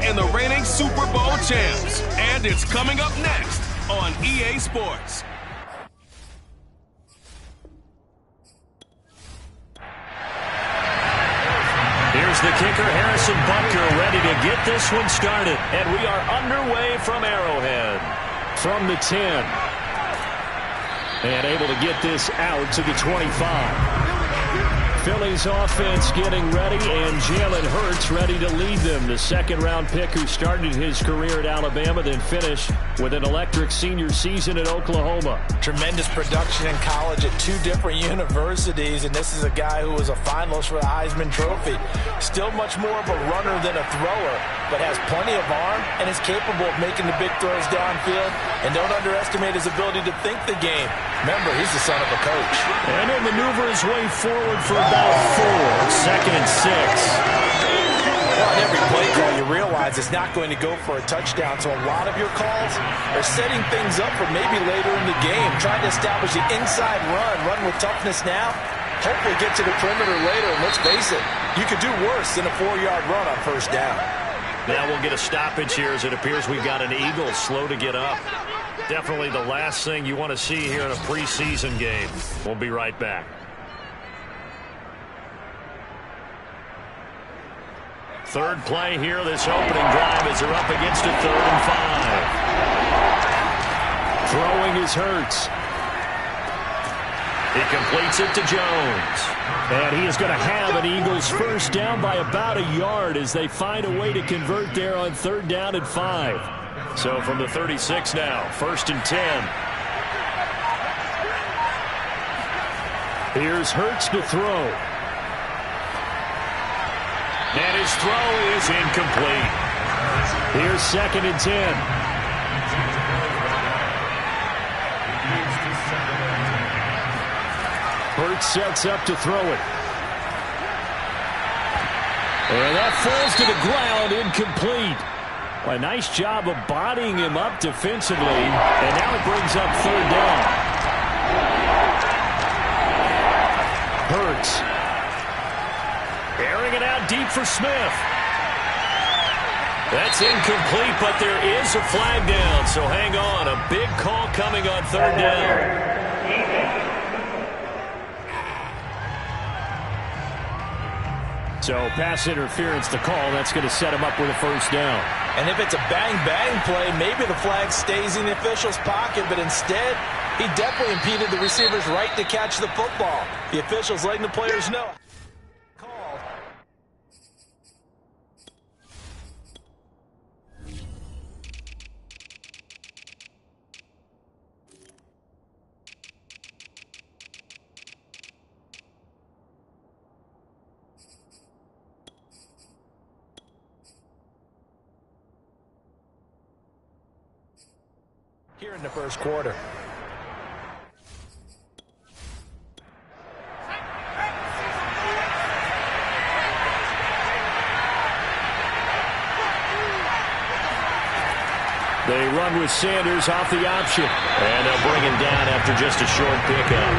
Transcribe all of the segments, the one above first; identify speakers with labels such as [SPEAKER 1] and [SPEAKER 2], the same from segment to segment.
[SPEAKER 1] and the reigning Super Bowl champs. And it's coming up next on EA Sports.
[SPEAKER 2] Here's the kicker, Harrison Butker, ready to get this one started. And we are underway from Arrowhead. From the 10. And able to get this out to the 25. Phillies offense getting ready, and Jalen Hurts ready to lead them. The second-round pick who started his career at Alabama, then finished with an electric senior season at Oklahoma.
[SPEAKER 3] Tremendous production in college at 2 different universities, and this is a guy who was a finalist for the Heisman Trophy. Still much more of a runner than a thrower, but has plenty of arm and is capable of making the big throws downfield. And don't underestimate his ability to think the game. Remember, he's the son of a coach.
[SPEAKER 2] And he'll maneuver his way forward for about 4. Second and 6.
[SPEAKER 3] Well, on every play call, you realize it's not going to go for a touchdown. So a lot of your calls are setting things up for maybe later in the game, trying to establish the inside run with toughness now. Hopefully get to the perimeter later. And let's face it, you could do worse than a 4-yard run on first down.
[SPEAKER 2] Now we'll get a stoppage here as it appears we've got an Eagle slow to get up. Definitely the last thing you want to see here in a preseason game. We'll be right back. Third play here, this opening drive as they're up against a 3rd and 5. Throwing is Hurts. He completes it to Jones. And he is going to have an Eagles first down by about a yard as they find a way to convert there on 3rd down and 5. So from the 36 now, 1st and 10. Here's Hurts to throw. And his throw is incomplete. Here's 2nd and 10. Hurts sets up to throw it. And that falls to the ground, incomplete. A nice job of bodying him up defensively. And now it brings up 3rd down. Hurts. Airing it out deep for Smith. That's incomplete, but there is a flag down. So hang on. A big call coming on 3rd down. So pass interference to call. That's going to set him up with a 1st down.
[SPEAKER 3] And if it's a bang-bang play, maybe the flag stays in the official's pocket, but instead, he definitely impeded the receiver's right to catch the football. The official's letting the players know. Called. Here in the first quarter.
[SPEAKER 2] They run with Sanders off the option. And they'll bring him down after just a short pickup.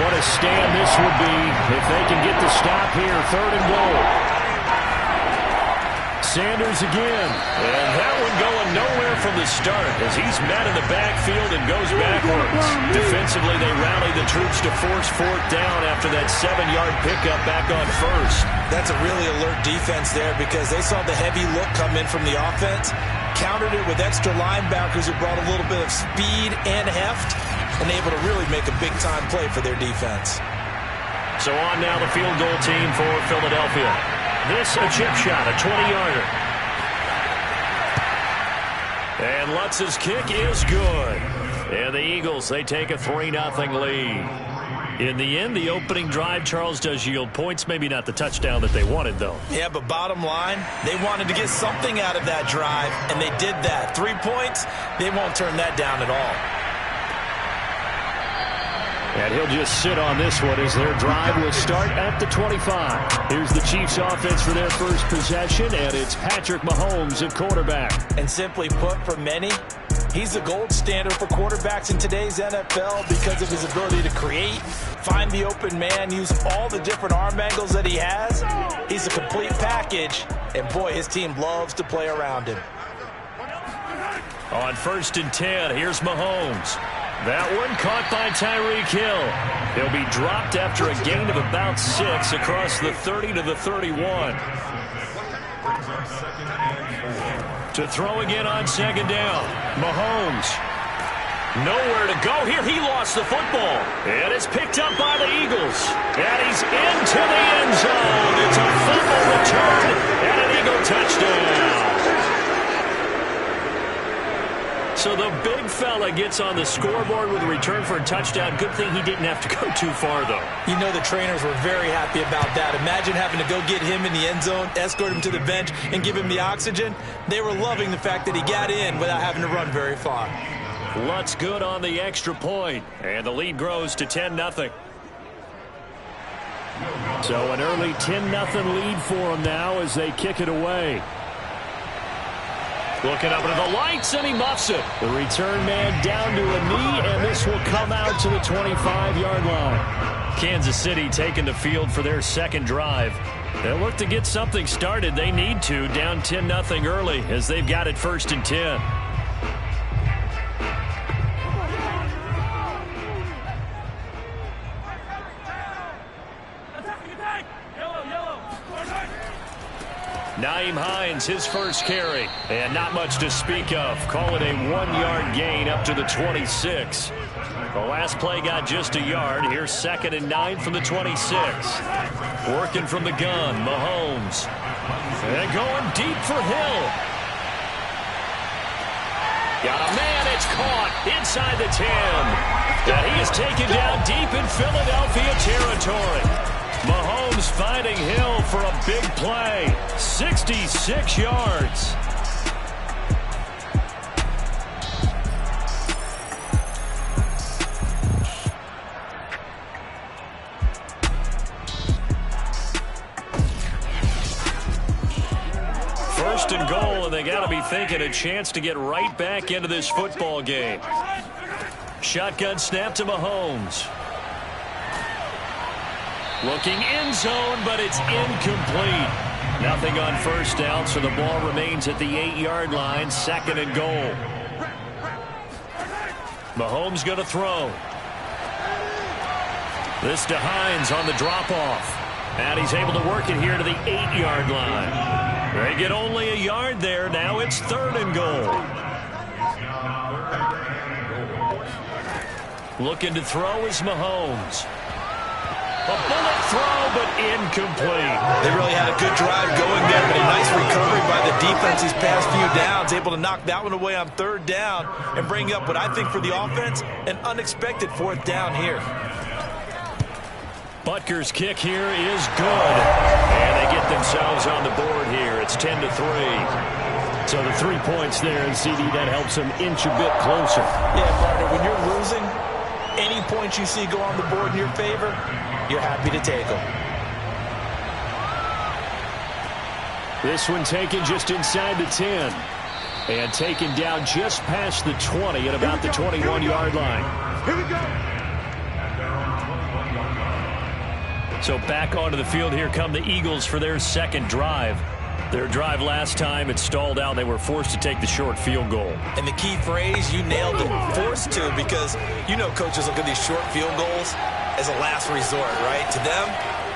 [SPEAKER 2] What a stand this would be if they can get the stop here. 3rd and goal. Sanders again. And that one going nowhere from the start as he's met in the backfield and goes backwards. Defensively, they rally the troops to force 4th down after that 7-yard pickup back on 1st.
[SPEAKER 3] That's a really alert defense there because they saw the heavy look come in from the offense, countered it with extra linebackers who brought a little bit of speed and heft, and able to really make a big-time play for their defense.
[SPEAKER 2] So on now the field goal team for Philadelphia. This a chip shot, a 20-yarder. And Lutz's kick is good. And the Eagles, they take a 3-0 lead. In the end, the opening drive, Charles, does yield points. Maybe not the touchdown that they wanted, though.
[SPEAKER 3] Yeah, but bottom line, they wanted to get something out of that drive, and they did that. 3 points, they won't turn that down at all.
[SPEAKER 2] And he'll just sit on this one as their drive will start at the 25. Here's the Chiefs offense for their first possession, and it's Patrick Mahomes at quarterback.
[SPEAKER 3] And simply put, for many, He's the gold standard for quarterbacks in today's NFL because of his ability to create, find the open man, use all the different arm angles that he has. He's a complete package, and boy, his team loves to play around him.
[SPEAKER 2] On 1st and 10, here's Mahomes. That one caught by Tyreek Hill. He'll be dropped after a gain of about 6 across the 30 to the 31. To throw again on 2nd down. Mahomes. Nowhere to go here. He lost the football. And it's picked up by the Eagles. And he's into the end zone. It's a fumble return and an Eagle touchdown. So the big fella gets on the scoreboard with a return for a touchdown. Good thing he didn't have to go too far, though.
[SPEAKER 3] You know the trainers were very happy about that. Imagine having to go get him in the end zone, escort him to the bench, and give him the oxygen. They were loving the fact that he got in without having to run very far.
[SPEAKER 2] Lutz good on the extra point, and the lead grows to 10-0. So an early 10-0 lead for them now as they kick it away. Looking up into the lights, and he muffs it. The return man down to a knee, and this will come out to the 25-yard line. Kansas City taking the field for their second drive. They'll look to get something started. They need to, down 10-0 early as they've got it 1st and 10. Nyheim Hines, his first carry, and not much to speak of. Call it a 1-yard gain up to the 26. The last play got just a yard. Here's 2nd and 9 from the 26. Working from the gun, Mahomes. And going deep for Hill. Got a man, it's caught inside the 10. And he is taken down deep in Philadelphia territory. Mahomes finding Hill for a big play. 66 yards. First and goal, and they got to be thinking a chance to get right back into this football game. Shotgun snap to Mahomes. Looking end zone, but it's incomplete. Nothing on 1st down, so the ball remains at the 8-yard line. 2nd and goal. Mahomes going to throw. This to Hines on the drop-off. And he's able to work it here to the 8-yard line. They get only a yard there. Now it's 3rd and goal. Looking to throw is Mahomes. A bullet throw, but incomplete.
[SPEAKER 3] They really had a good drive going there, but a nice recovery by the defense these past few downs, able to knock that one away on 3rd down and bring up what I think for the offense, an unexpected 4th down here.
[SPEAKER 2] Butker's kick here is good. And they get themselves on the board here. It's 10-3. So the 3 points there, and CD, that helps them inch a bit closer.
[SPEAKER 3] Yeah, partner, when you're losing, any points you see go on the board in your favor, you're happy to take them.
[SPEAKER 2] This one taken just inside the 10. And taken down just past the 20 at about the 21-yard line.
[SPEAKER 4] Here we go.
[SPEAKER 2] So back onto the field here come the Eagles for their second drive. Their drive last time, it stalled out. They were forced to take the short field goal.
[SPEAKER 3] And the key phrase, you nailed it, forced to, because you know coaches look at these short field goals as a last resort, right? To them,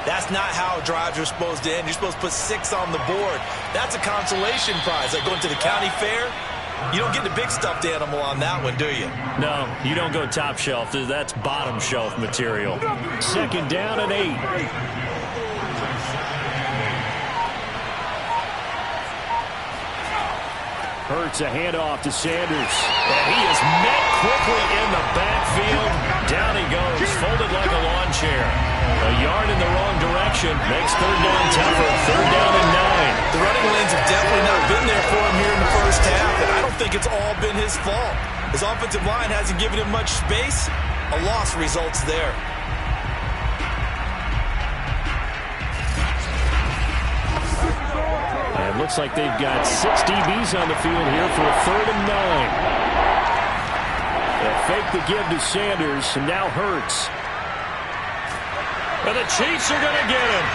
[SPEAKER 3] that's not how drives are supposed to end. You're supposed to put 6 on the board. That's a consolation prize. Like going to the county fair, you don't get the big stuffed animal on that one, do you?
[SPEAKER 2] No, you don't go top shelf. That's bottom shelf material. 2nd down and 8. Hurts a handoff to Sanders. And he is met quickly in the backfield. Down he goes, folded like a lawn chair. A yard in the wrong direction makes 3rd down tougher. 3rd down and 9.
[SPEAKER 3] The running lanes have definitely not been there for him here in the first half, and I don't think it's all been his fault. His offensive line hasn't given him much space. A loss results there.
[SPEAKER 2] And looks like they've got 6 DBs on the field here for a 3rd and 9. They'll fake the give to Sanders, and now Hurts. And the Chiefs are going to get him.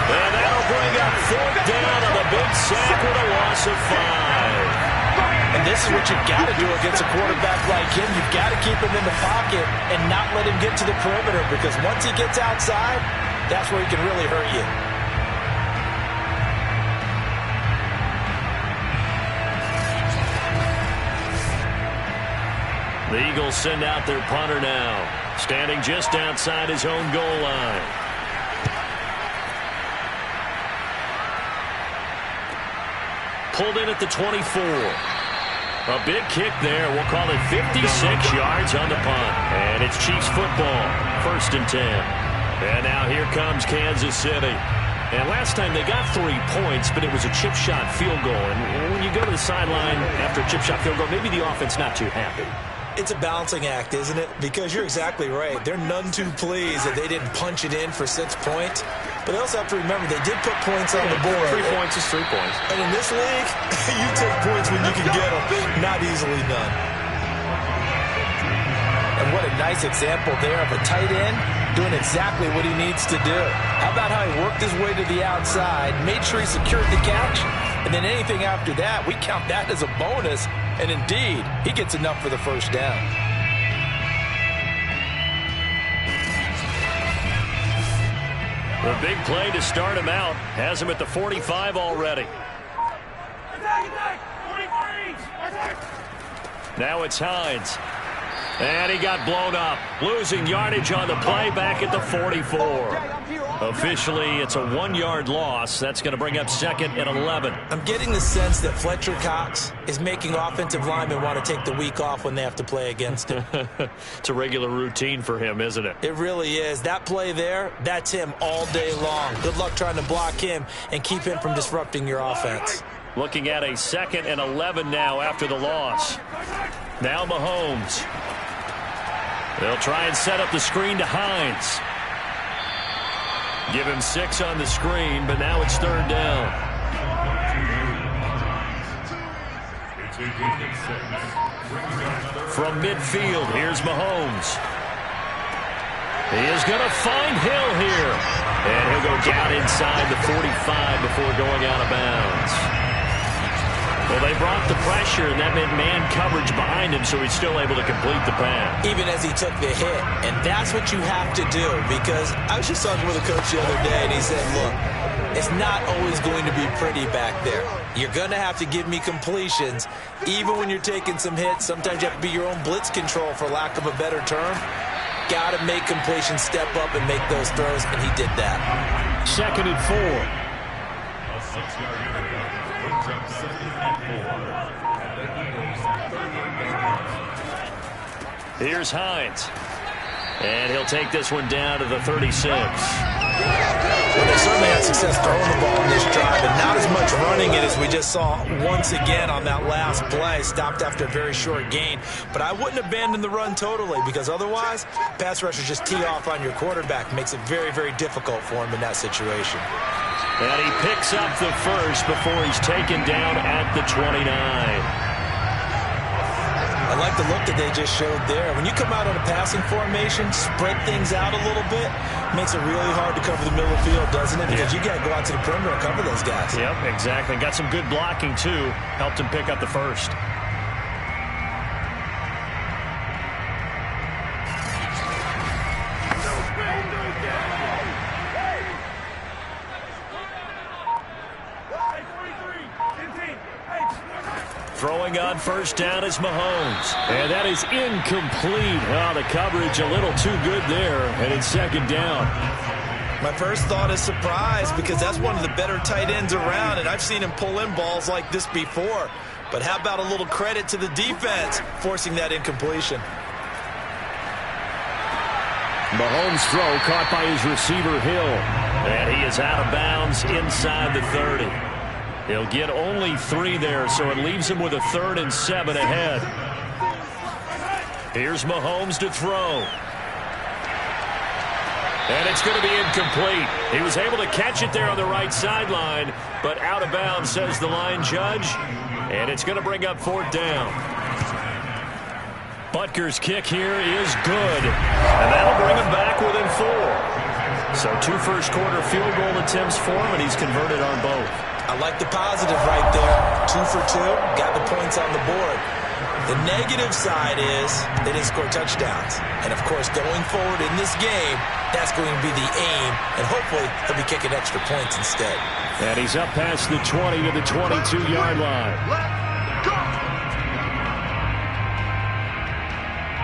[SPEAKER 2] And that'll bring up 4th down on the big sack with a loss of 5.
[SPEAKER 3] And this is what you've got to do against a quarterback like him. You've got to keep him in the pocket and not let him get to the perimeter, because once he gets outside, that's where he can really hurt you.
[SPEAKER 2] The Eagles send out their punter now, standing just outside his own goal line. Pulled in at the 24. A big kick there. We'll call it 56 yards on the punt. And it's Chiefs football. 1st and 10. And now here comes Kansas City. And last time they got 3 points, but it was a chip shot field goal. And when you go to the sideline after a chip shot field goal, maybe the offense not too happy.
[SPEAKER 3] It's a balancing act, isn't it? Because you're exactly right. They're none too pleased that they didn't punch it in for 6 points. But they also have to remember they did put points on the board.
[SPEAKER 2] 3 points is 3 points.
[SPEAKER 3] And in this league, you take points when you can get them. Not easily done. And what a nice example there of a tight end doing exactly what he needs to do. How about how he worked his way to the outside, made sure he secured the catch, and then anything after that, we count that as a bonus. And indeed, he gets enough for the 1st down.
[SPEAKER 2] The big play to start him out has him at the 45 already. Now it's Hines. And he got blown up, losing yardage on the play back at the 44. Officially, it's a 1-yard loss. That's going to bring up 2nd and 11.
[SPEAKER 3] I'm getting the sense that Fletcher Cox is making offensive linemen want to take the week off when they have to play against him.
[SPEAKER 2] It's a regular routine for him, isn't it?
[SPEAKER 3] It really is. That play there, that's him all day long. Good luck trying to block him and keep him from disrupting your offense.
[SPEAKER 2] Looking at a 2nd and 11 now after the loss. Now Mahomes. They'll try and set up the screen to Hines. Give him 6 on the screen, but now it's 3rd down. From midfield, here's Mahomes. He is going to find Hill here. And he'll go down inside the 45 before going out of bounds. Well, they brought the pressure, and that meant man coverage behind him, so he's still able to complete the pass.
[SPEAKER 3] Even as he took the hit. And that's what you have to do, because I was just talking with a coach the other day, and he said, look, it's not always going to be pretty back there. You're going to have to give me completions. Even when you're taking some hits, sometimes you have to be your own blitz control, for lack of a better term. Got to make completions, step up, and make those throws, and he did that.
[SPEAKER 2] 2nd and 4. Here's Hines. And he'll take this one down to the 36.
[SPEAKER 3] Well, they certainly had success throwing the ball in this drive, and not as much running it as we just saw once again on that last play. Stopped after a very short gain. But I wouldn't abandon the run totally, because otherwise, pass rushers just tee off on your quarterback. Makes it very, very difficult for him in that situation.
[SPEAKER 2] And he picks up the 1st before he's taken down at the 29.
[SPEAKER 3] I like the look that they just showed there. When you come out on a passing formation, spread things out a little bit, makes it really hard to cover the middle of the field, doesn't it? Because you got to go out to the perimeter and cover those guys.
[SPEAKER 2] Yep, exactly. Got some good blocking, too. Helped him pick up the 1st. Throwing on 1st down is Mahomes. And that is incomplete. Oh, the coverage a little too good there. And it's 2nd down.
[SPEAKER 3] My first thought is surprise, because that's one of the better tight ends around, and I've seen him pull in balls like this before. But how about a little credit to the defense forcing that incompletion?
[SPEAKER 2] Mahomes' throw caught by his receiver, Hill. And he is out of bounds inside the 30. He'll get only 3 there, so it leaves him with a 3rd and 7 ahead. Here's Mahomes to throw. And it's going to be incomplete. He was able to catch it there on the right sideline, but out of bounds, says the line judge. And it's going to bring up 4th down. Butker's kick here is good. And that'll bring him back within 4. So 2 first-quarter field goal attempts for him, and he's converted on both.
[SPEAKER 3] I like the positive right there. 2 for 2, got the points on the board. The negative side is they didn't score touchdowns. And, of course, going forward in this game, that's going to be the aim. And hopefully he'll be kicking extra points instead.
[SPEAKER 2] And he's up past the 20 to the 22-yard line.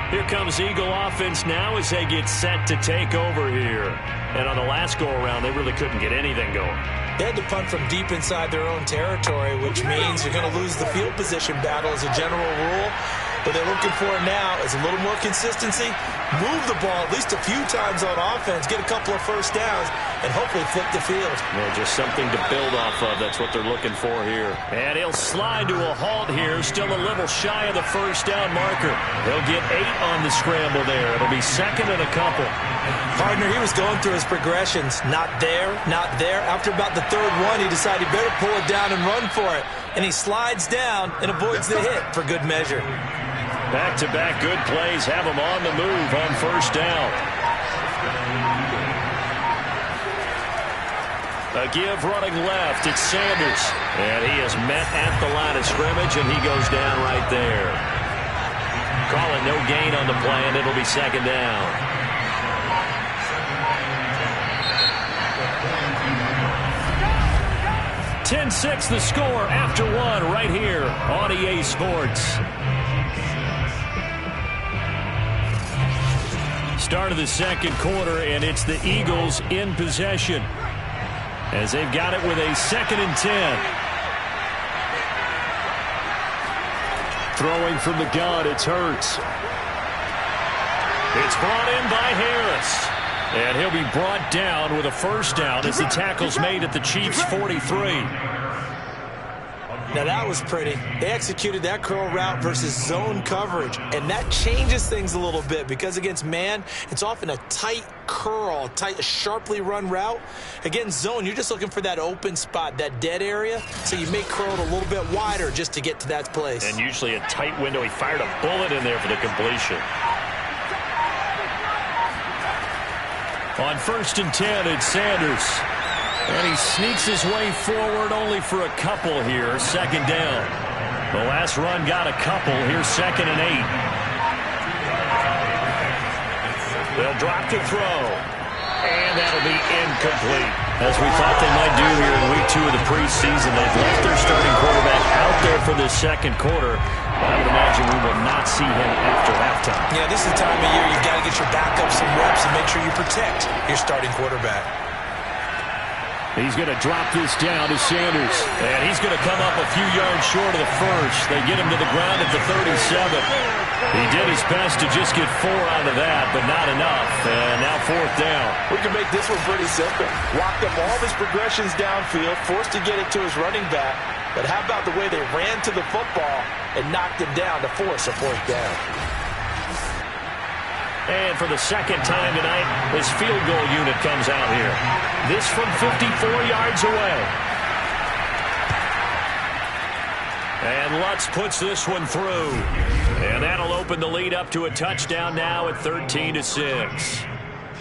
[SPEAKER 2] Here comes Eagle offense now as they get set to take over here. And on the last go-around, they really couldn't get anything going.
[SPEAKER 3] They had to punt from deep inside their own territory, which means you're going to lose the field position battle as a general rule. What they're looking for now is a little more consistency, move the ball at least a few times on offense, get a couple of first downs, and hopefully flip the field.
[SPEAKER 2] Well, just something to build off of. That's what they're looking for here. And he'll slide to a halt here, still a little shy of the first down marker. He'll get 8 on the scramble there. It'll be second and a couple.
[SPEAKER 3] Partner, he was going through his progressions. Not there, not there. After about the third one, he decided he better pull it down and run for it. And he slides down and avoids the hit for good measure.
[SPEAKER 2] Back-to-back good plays have him on the move on first down. A give running left. It's Sanders. And he is met at the line of scrimmage, and he goes down right there. Call it no gain on the play, and it'll be second down. 10-6 the score after 1 right here on EA Sports. Start of the second quarter, and it's the Eagles in possession as they've got it with a 2nd and 10. Throwing from the gun, it's Hurts. It's brought in by Harris. And he'll be brought down with a first down as the tackle's made at the Chiefs' 43.
[SPEAKER 3] Now that was pretty. They executed that curl route versus zone coverage, and that changes things a little bit because against man, it's often a tight curl, tight, sharply run route. Against zone, you're just looking for that open spot, that dead area, so you make curl it a little bit wider just to get to that place.
[SPEAKER 2] And usually a tight window. He fired a bullet in there for the completion. On 1st and 10, it's Sanders. And he sneaks his way forward only for a couple here. 2nd down. The last run got a couple. Here's 2nd and 8. They'll drop to throw. And that'll be incomplete. As we thought they might do here in week 2 of the preseason, they've left their starting quarterback out there for this second quarter. I would imagine we will not see him after halftime.
[SPEAKER 3] Yeah, this is the time of year you've got to get your backup some reps and make sure you protect your starting quarterback.
[SPEAKER 2] He's going to drop this down to Sanders. And he's going to come up a few yards short of the first. They get him to the ground at the 37. He did his best to just get 4 out of that, but not enough. And now 4th down.
[SPEAKER 3] We can make this one pretty simple. Locked up all of his progressions downfield, forced to get it to his running back. But how about the way they ran to the football and knocked him down to force a 4th down?
[SPEAKER 2] And for the second time tonight, this field goal unit comes out here. This from 54 yards away. And Lutz puts this one through. And that'll open the lead up to a touchdown now at 13-6.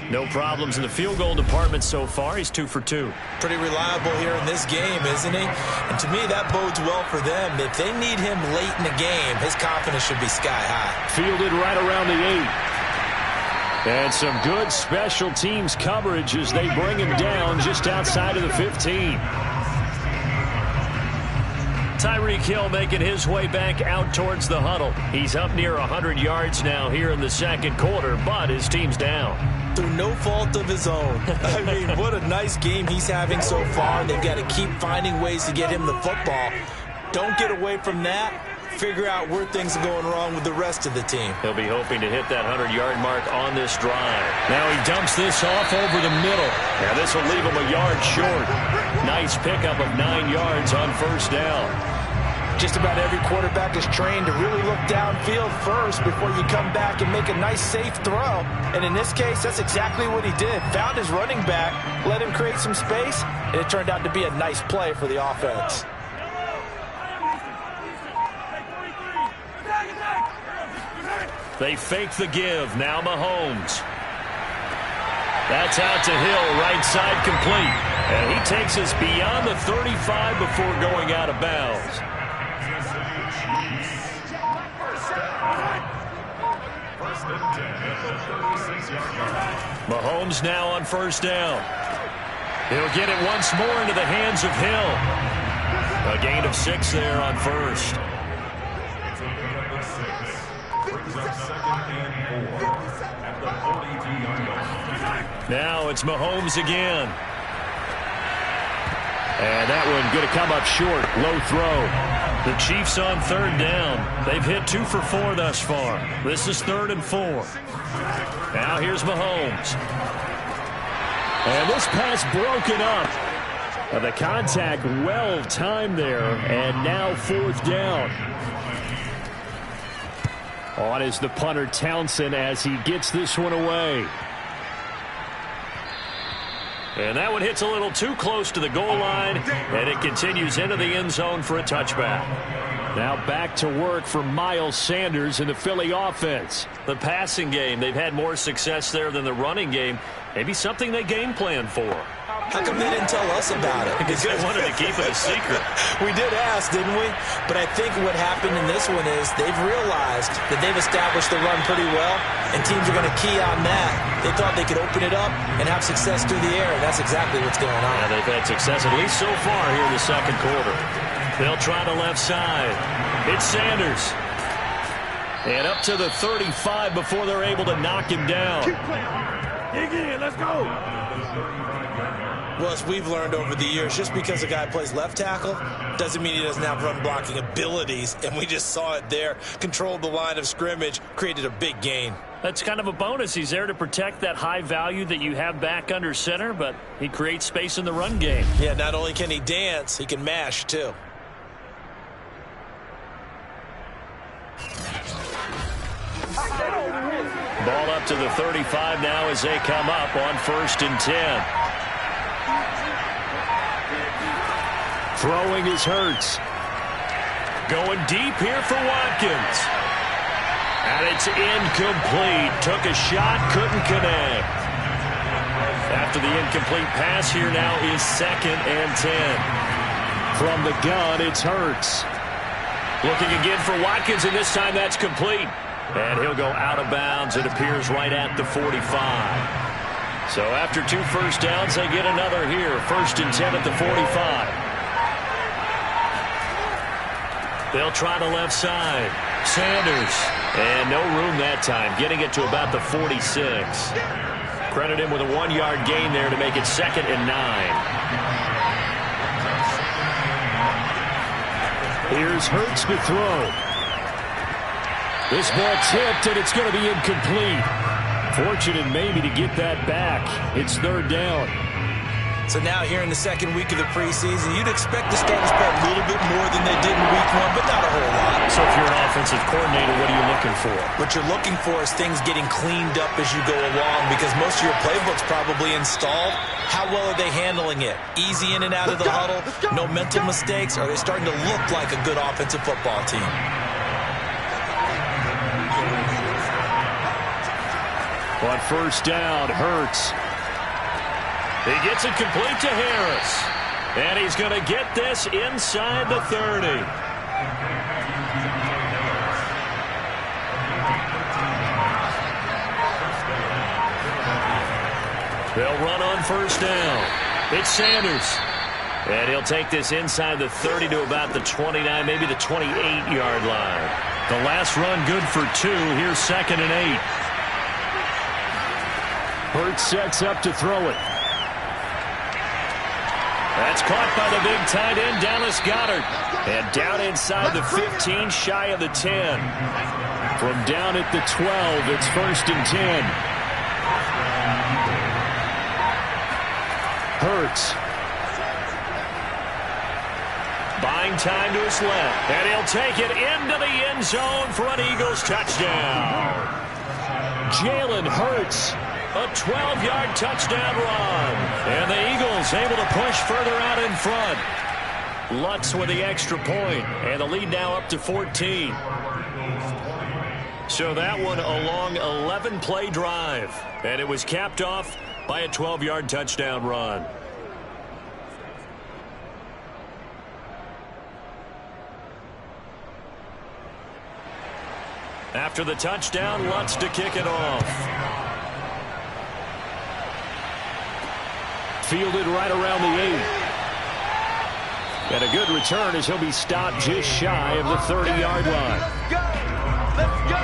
[SPEAKER 2] No problems in the field goal department so far. He's 2 for 2.
[SPEAKER 3] Pretty reliable here in this game, isn't he? And to me, that bodes well for them. If they need him late in the game, his confidence should be sky high.
[SPEAKER 2] Fielded right around the 8. And some good special teams coverage as they bring him down just outside of the 15. Tyreek Hill making his way back out towards the huddle. He's up near 100 yards now here in the second quarter, but his team's down.
[SPEAKER 3] Through no fault of his own. I mean, what a nice game he's having so far. They've got to keep finding ways to get him the football. Don't get away from that. Figure out where things are going wrong with the rest of the team.
[SPEAKER 2] He'll be hoping to hit that 100-yard mark on this drive. Now he dumps this off over the middle. Now this will leave him a yard short. Nice pickup of 9 yards on first down.
[SPEAKER 3] Just about every quarterback is trained to really look downfield first before you come back and make a nice, safe throw. And in this case, that's exactly what he did. Found his running back, let him create some space, and it turned out to be a nice play for the offense.
[SPEAKER 2] They fake the give. Now Mahomes. That's out to Hill, right side complete. And he takes us beyond the 35 before going out of bounds. Mahomes now on first down. He'll get it once more into the hands of Hill. A gain of 6 there on first. Now it's Mahomes again. And that one going to come up short. Low throw. The Chiefs on third down. They've hit 2 for 4 thus far. This is 3rd and 4. Now here's Mahomes. And this pass broken up. The contact well timed there. And now 4th down. On is the punter Townsend as he gets this one away. And that one hits a little too close to the goal line, and it continues into the end zone for a touchback. Now back to work for Miles Sanders in the Philly offense. The passing game, they've had more success there than the running game. Maybe something they game plan for.
[SPEAKER 3] How come they didn't tell us about it?
[SPEAKER 2] Because they wanted to keep it a secret.
[SPEAKER 3] We did ask, didn't we? But I think what happened in this one is they've realized that they've established the run pretty well, and teams are going to key on that. They thought they could open it up and have success through the air, and that's exactly what's going on.
[SPEAKER 2] Yeah, they've had success, at least so far here in the second quarter. They'll try the left side. It's Sanders. And up to the 35 before they're able to knock him down.
[SPEAKER 4] Dig in, let's go.
[SPEAKER 3] Well, as we've learned over the years, just because a guy plays left tackle doesn't mean he doesn't have run blocking abilities, and we just saw it there. Controlled the line of scrimmage, created a big gain.
[SPEAKER 2] That's kind of a bonus. He's there to protect that high value that you have back under center, but he creates space in the run game.
[SPEAKER 3] Yeah, not only can he dance, he can mash, too.
[SPEAKER 2] Ball up to the 35 now as they come up on 1st and 10. Throwing is Hurts. Going deep here for Watkins. And it's incomplete. Took a shot, couldn't connect. After the incomplete pass, here now is 2nd and 10. From the gun, it's Hurts. Looking again for Watkins, and this time that's complete. And he'll go out of bounds. It appears right at the 45. So after 2 first downs, they get another here. 1st and 10 at the 45. They'll try the left side. Sanders. And no room that time. Getting it to about the 46. Credit him with a 1-yard gain there to make it 2nd and 9. Here's Hurts to throw. This ball tipped, and it's going to be incomplete. Fortunate maybe to get that back. It's 3rd down.
[SPEAKER 3] So now here in the second week of the preseason, you'd expect the starters to play a little bit more than they did in week 1, but not a whole lot.
[SPEAKER 2] So if you're an offensive coordinator, what are you looking for?
[SPEAKER 3] What you're looking for is things getting cleaned up as you go along, because most of your playbook's probably installed. How well are they handling it? Easy in and out of the huddle? No mental mistakes? Are they starting to look like a good offensive football team?
[SPEAKER 2] On 1st down, Hurts. He gets it complete to Harris. And he's going to get this inside the 30. They'll run on 1st down. It's Sanders. And he'll take this inside the 30 to about the 29, maybe the 28-yard line. The last run good for 2. Here's 2nd and 8. Hurts sets up to throw it. That's caught by the big tight end, Dallas Goedert. And down inside the 15, shy of the 10. From down at the 12, it's 1st and 10. Hurts. Buying time to his left. And he'll take it into the end zone for an Eagles touchdown. Jalen Hurts. A 12-yard touchdown run. And the Eagles able to push further out in front. Lutz with the extra point. And the lead now up to 14. So that one a long 11-play drive, and it was capped off by a 12-yard touchdown run. After the touchdown, Lutz to kick it off. Fielded right around the 8. And a good return as he'll be stopped just shy of the 30-yard line.
[SPEAKER 3] Let's go!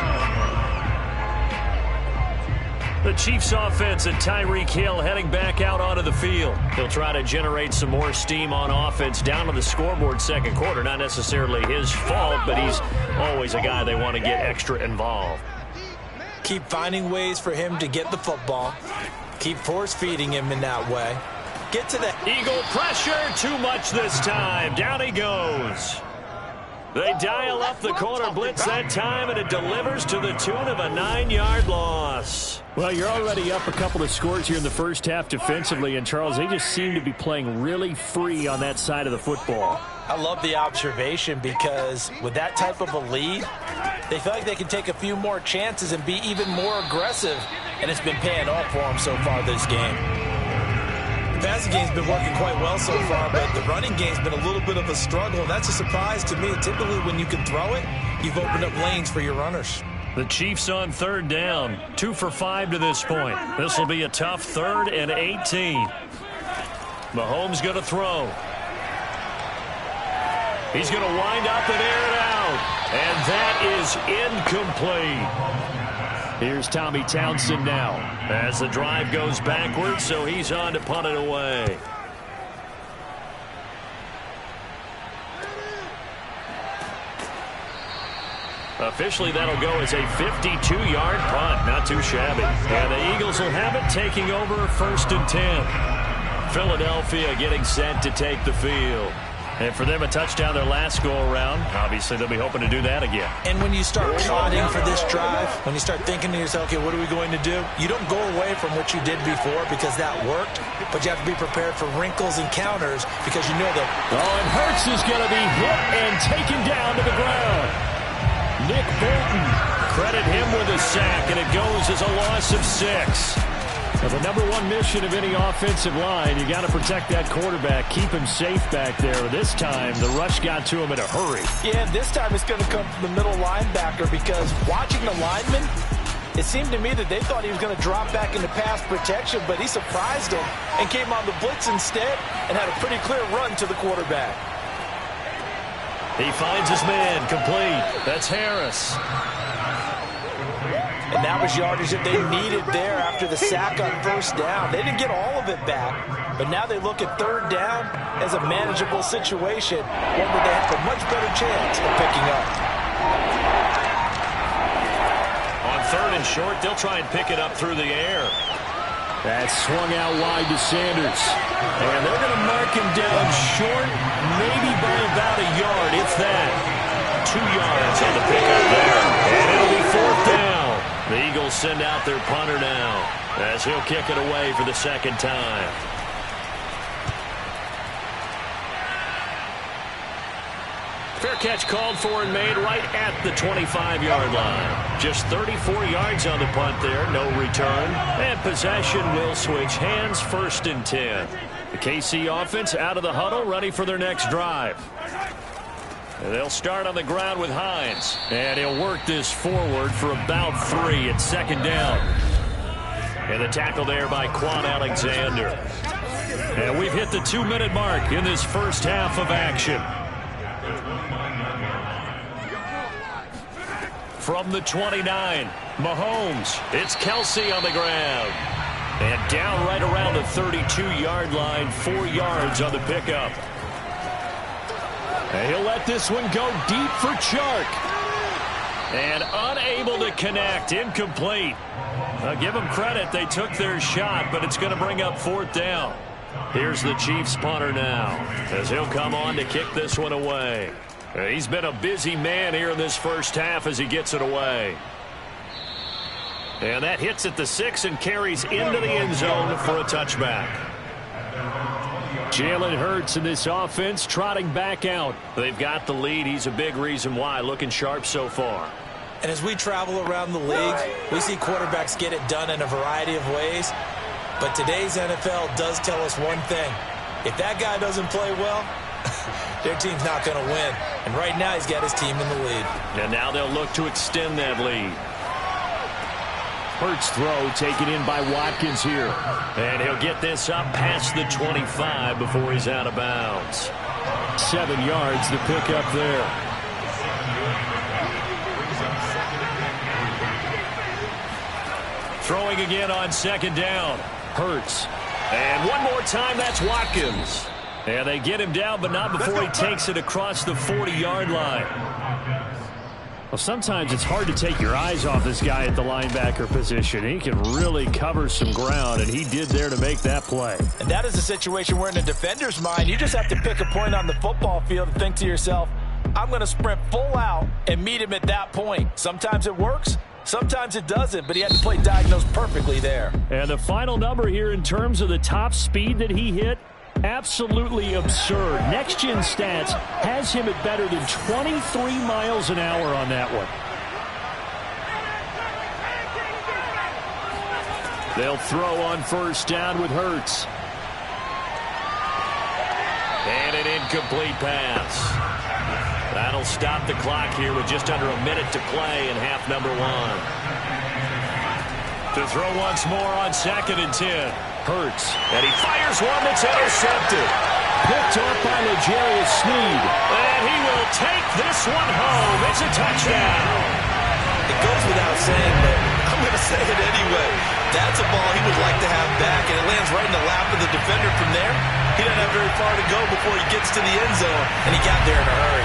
[SPEAKER 2] The Chiefs offense and Tyreek Hill heading back out onto the field. He'll try to generate some more steam on offense down on the scoreboard second quarter. Not necessarily his fault, but he's always a guy they want to get extra involved.
[SPEAKER 3] Keep finding ways for him to get the football. Keep force-feeding him in that way. Get to the
[SPEAKER 2] Eagle pressure, too much this time. Down he goes. They dial up the corner blitz that time, and it delivers to the tune of a 9-yard loss. Well, you're already up a couple of scores here in the first half defensively, and Charles, they just seem to be playing really free on that side of the football.
[SPEAKER 3] I love the observation because with that type of a lead, they feel like they can take a few more chances and be even more aggressive, and it's been paying off for them so far this game. The passing game's been working quite well so far, but the running game's been a little bit of a struggle, and that's a surprise to me. Typically, when you can throw it, you've opened up lanes for your runners.
[SPEAKER 2] The Chiefs on third down, 2 for 5 to this point. This will be a tough 3rd and 18. Mahomes going to throw. He's going to wind up and air it out. And that is incomplete. Here's Tommy Townsend now as the drive goes backwards, so he's on to punt it away. Officially, that'll go as a 52-yard punt. Not too shabby. And the Eagles will have it, taking over 1st and 10. Philadelphia getting set to take the field. And for them, a touchdown their last go-around. Obviously, they'll be hoping to do that again.
[SPEAKER 3] And when you start plotting for this drive, when you start thinking to yourself, okay, what are we going to do? You don't go away from what you did before because that worked, but you have to be prepared for wrinkles and counters because you know that.
[SPEAKER 2] Oh, and Hurts is going to be hit and taken down to the ground. Nick Bolton, credit him with a sack, and it goes as a loss of 6. Well, the number one mission of any offensive line, you got to protect that quarterback, keep him safe back there. This time, the rush got to him in a hurry.
[SPEAKER 3] Yeah, this time it's going to come from the middle linebacker because watching the lineman, it seemed to me that they thought he was going to drop back into pass protection, but he surprised him and came on the blitz instead and had a pretty clear run to the quarterback.
[SPEAKER 2] He finds his man, complete. That's Harris.
[SPEAKER 3] And that was yardage that they needed there after the sack on 1st down. They didn't get all of it back, but now they look at 3rd down as a manageable situation, one that they have a much better chance of picking up.
[SPEAKER 2] On 3rd and short, they'll try and pick it up through the air. That's swung out wide to Sanders. And they're going to mark him down short, maybe by about a yard, if that. 2 yards on the pickup there. And it'll be 4th down. The Eagles send out their punter now as he'll kick it away for the 2nd time. Fair catch called for and made right at the 25-yard line. Just 34 yards on the punt there, no return. And possession will switch hands, 1st and 10. The KC offense out of the huddle, ready for their next drive. And they'll start on the ground with Hines. And he'll work this forward for about 3 at 2nd down. And the tackle there by Quan Alexander. And we've hit the 2-minute mark in this first half of action. From the 29, Mahomes. It's Kelsey on the ground. And down right around the 32-yard line, 4 yards on the pickup. And he'll let this one go deep for Chark. And unable to connect, incomplete. I'll give them credit, they took their shot, but it's going to bring up 4th down. Here's the Chiefs punter now, as he'll come on to kick this one away. He's been a busy man here in this first half as he gets it away. And that hits at the 6 and carries into the end zone for a touchback. Jalen Hurts in this offense trotting back out. They've got the lead. He's a big reason why. Looking sharp so far.
[SPEAKER 3] And as we travel around the league, we see quarterbacks get it done in a variety of ways. But today's NFL does tell us one thing. If that guy doesn't play well, their team's not going to win. And right now he's got his team in the lead.
[SPEAKER 2] And now they'll look to extend that lead. Hurts throw taken in by Watkins here. And he'll get this up past the 25 before he's out of bounds. 7 yards the pick up there. Throwing again on second down. Hurts. And one more time, that's Watkins. And they get him down, but not before he takes it across the 40-yard line. Well, sometimes it's hard to take your eyes off this guy at the linebacker position. He can really cover some ground, and he did there to make that play.
[SPEAKER 3] And that is a situation where in a defender's mind, you just have to pick a point on the football field and think to yourself, I'm going to sprint full out and meet him at that point. Sometimes it works. Sometimes it doesn't, but he had to play diagnosed perfectly there.
[SPEAKER 2] And the final number here in terms of the top speed that he hit, absolutely absurd. Next Gen Stats has him at better than 23 miles an hour on that one. They'll throw on first down with Hurts. And an incomplete pass. That'll stop the clock here with just under a minute to play in half number 1. To throw once more on 2nd and 10. Hurts. And he fires one that's intercepted. Picked off by L'Jarius Sneed. And he will take this one home. It's a touchdown.
[SPEAKER 3] It goes without saying, but I'm going to say it anyway. That's a ball he would like to have back, and it lands right in the lap of the defender from there. He doesn't have very far to go before he gets to the end zone, and he got there in a hurry.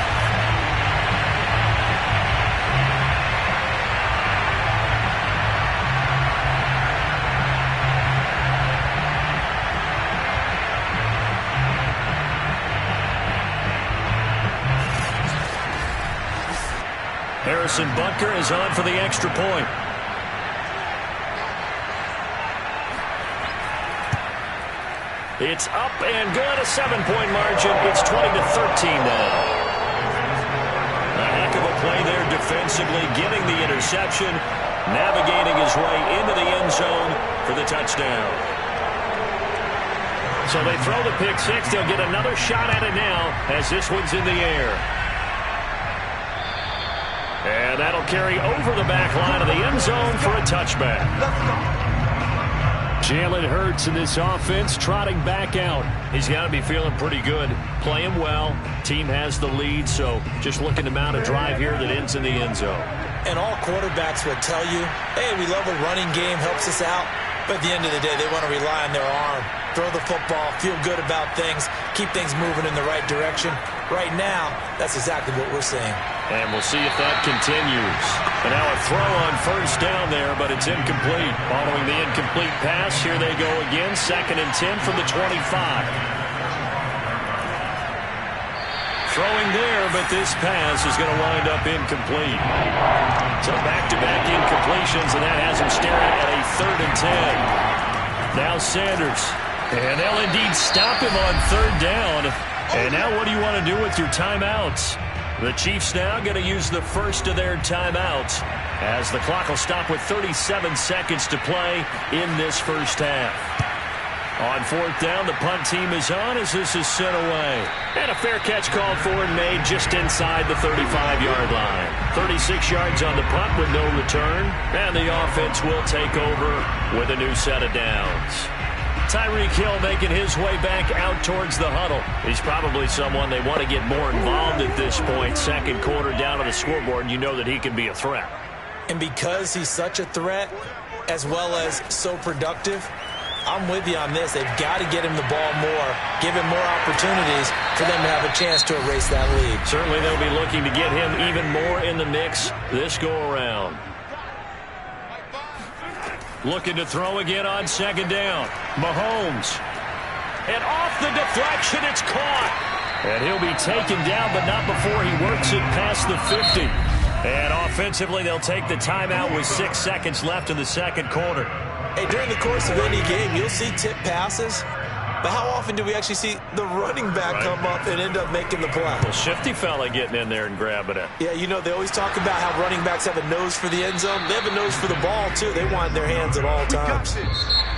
[SPEAKER 2] Harrison Butker is on for the extra point. It's up and good, a 7-point margin. It's 20-13 now. A heck of a play there defensively, getting the interception, navigating his way into the end zone for the touchdown. So they throw the pick six. They'll get another shot at it now as this one's in the air. And that'll carry over the back line of the end zone for a touchback. Jalen Hurts in this offense trotting back out. He's got to be feeling pretty good, playing well. Team has the lead, so just looking to mount a drive here that ends in the end zone.
[SPEAKER 3] And all quarterbacks would tell you, hey, we love a running game, helps us out. But at the end of the day, they want to rely on their arm. Throw the football, feel good about things, keep things moving in the right direction. Right now, that's exactly what we're seeing.
[SPEAKER 2] And we'll see if that continues. And now a throw on first down there, but it's incomplete. Following the incomplete pass, here they go again. 2nd and 10 from the 25. Throwing there, but this pass is going to wind up incomplete. So back-to-back incompletions, and that has him staring at a 3rd and 10. Now Sanders. And they'll indeed stop him on 3rd down. And now what do you want to do with your timeouts? The Chiefs now going to use the first of their timeouts as the clock will stop with 37 seconds to play in this first half. On 4th down, the punt team is on as this is sent away. And a fair catch called for and made just inside the 35-yard line. 36 yards on the punt with no return. And the offense will take over with a new set of downs. Tyreek Hill making his way back out towards the huddle. He's probably someone they want to get more involved at this point. 2nd quarter down on the scoreboard, and you know that he can be a threat.
[SPEAKER 3] And because he's such a threat, as well as so productive, I'm with you on this. They've got to get him the ball more, give him more opportunities for them to have a chance to erase that lead.
[SPEAKER 2] Certainly they'll be looking to get him even more in the mix this go-around. Looking to throw again on 2nd down. Mahomes. And off the deflection, it's caught. And he'll be taken down, but not before he works it past the 50. And offensively, they'll take the timeout with 6 seconds left in the 2nd quarter.
[SPEAKER 3] Hey, during the course of any game, you'll see tip passes, But how often do we actually see the running back come up and end up making the play?
[SPEAKER 2] Well, shifty fella getting in there and grabbing it.
[SPEAKER 3] Yeah, you know, they always talk about how running backs have a nose for the end zone. They have a nose for the ball, too. They want it in their hands at all times.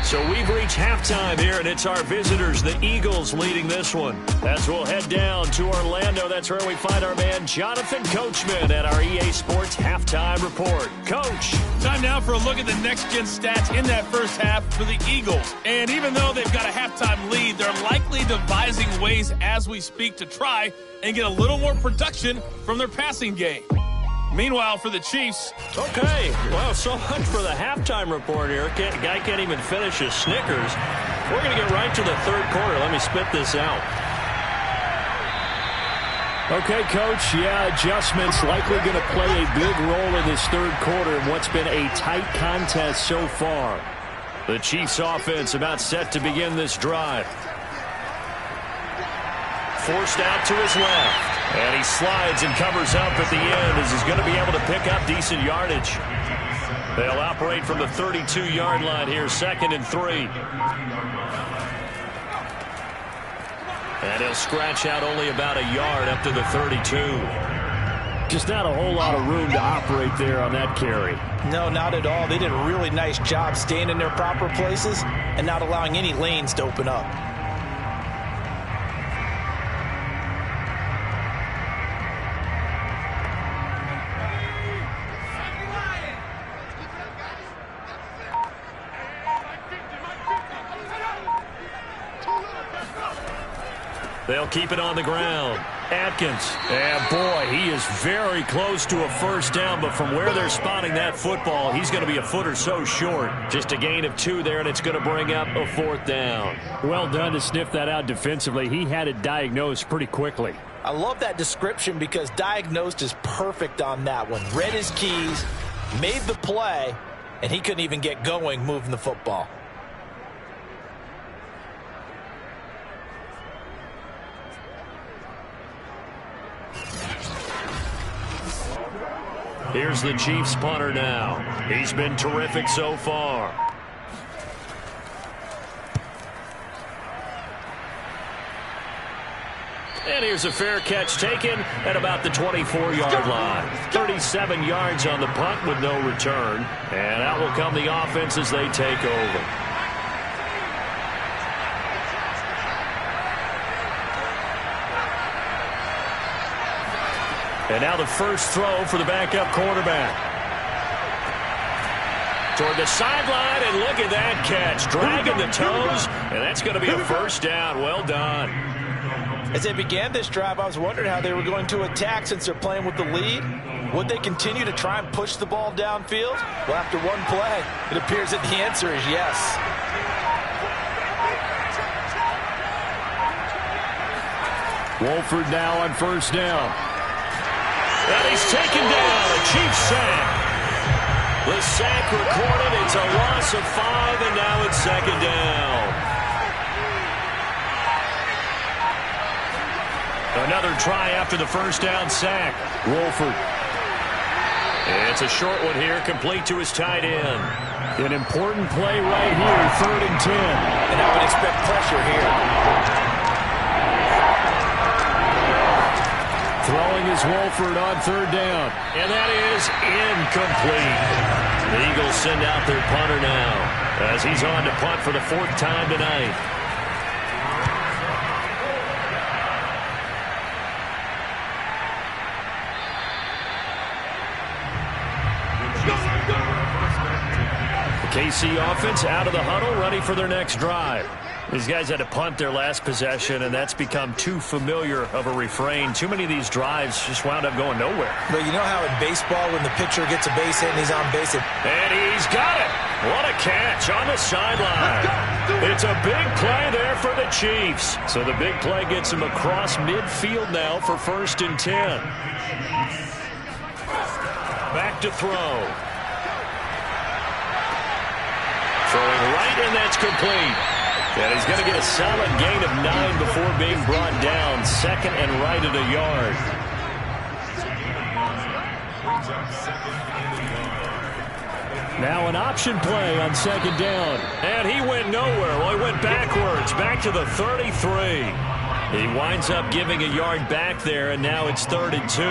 [SPEAKER 2] So we've reached halftime here, and it's our visitors, the Eagles, leading this one. As we'll head down to Orlando, that's where we find our man Jonathan Coachman at our EA Sports Halftime Report. Coach.
[SPEAKER 1] Time now for a look at the next-gen stats in that first half for the Eagles. And even though they've got a halftime lead, they're likely devising ways as we speak to try and get a little more production from their passing game. Meanwhile, for the Chiefs.
[SPEAKER 2] Okay, well, so much for the halftime report here. Guy can't even finish his Snickers. We're going to get right to the third quarter. Let me spit this out. Okay, Coach, yeah, adjustments likely going to play a big role in this third quarter in what's been a tight contest so far. The Chiefs offense about set to begin this drive. Forced out to his left. And he slides and covers up at the end as he's going to be able to pick up decent yardage. They'll operate from the 32-yard line here, 2nd and 3. And he'll scratch out only about a yard up to the 32. Just not a whole lot of room to operate there on that carry.
[SPEAKER 3] No, not at all. They did a really nice job staying in their proper places and not allowing any lanes to open up.
[SPEAKER 2] They'll keep it on the ground. Atkins. And boy, he is very close to a first down, but from where they're spotting that football, he's going to be a foot or so short. Just a gain of 2 there, and it's going to bring up a 4th down. Well done to sniff that out defensively. He had it diagnosed pretty quickly.
[SPEAKER 3] I love that description because diagnosed is perfect on that one. Read his keys, made the play, and he couldn't even get going moving the football.
[SPEAKER 2] Here's the Chiefs punter now. He's been terrific so far. And here's a fair catch taken at about the 24-yard line. 37 yards on the punt with no return. And out will come the offense as they take over. And now the first throw for the backup quarterback. Toward the sideline, and look at that catch. Dragging the toes, and that's going to be a first down. Well done.
[SPEAKER 3] As they began this drive, I was wondering how they were going to attack since they're playing with the lead. Would they continue to try and push the ball downfield? Well, after one play, it appears that the answer is yes.
[SPEAKER 2] Wolford now on first down. And he's taken down, a Chiefs sack. The sack recorded, it's a loss of 5, and now it's 2nd down. Another try after the first down sack. Wolford. It's a short one here, complete to his tight end. An important play right here, 3rd and 10.
[SPEAKER 3] And I would expect pressure here.
[SPEAKER 2] Throwing is Wolford on 3rd down. And that is incomplete. The Eagles send out their punter now as he's on to punt for the 4th time tonight. The KC offense out of the huddle, ready for their next drive. These guys had to punt their last possession, and that's become too familiar of a refrain. Too many of these drives just wound up going nowhere.
[SPEAKER 3] But you know how in baseball, when the pitcher gets a base hit and he's on base,
[SPEAKER 2] and he's got it. What a catch on the sideline. It's a big play there for the Chiefs. So the big play gets him across midfield now for 1st and 10. Back to throw. Throwing right, and that's complete. And he's going to get a solid gain of 9 before being brought down. 2nd and right at a yard. Now an option play on second down. And he went nowhere. Well, he went backwards, back to the 33. He winds up giving a yard back there, and now it's 3rd and 2.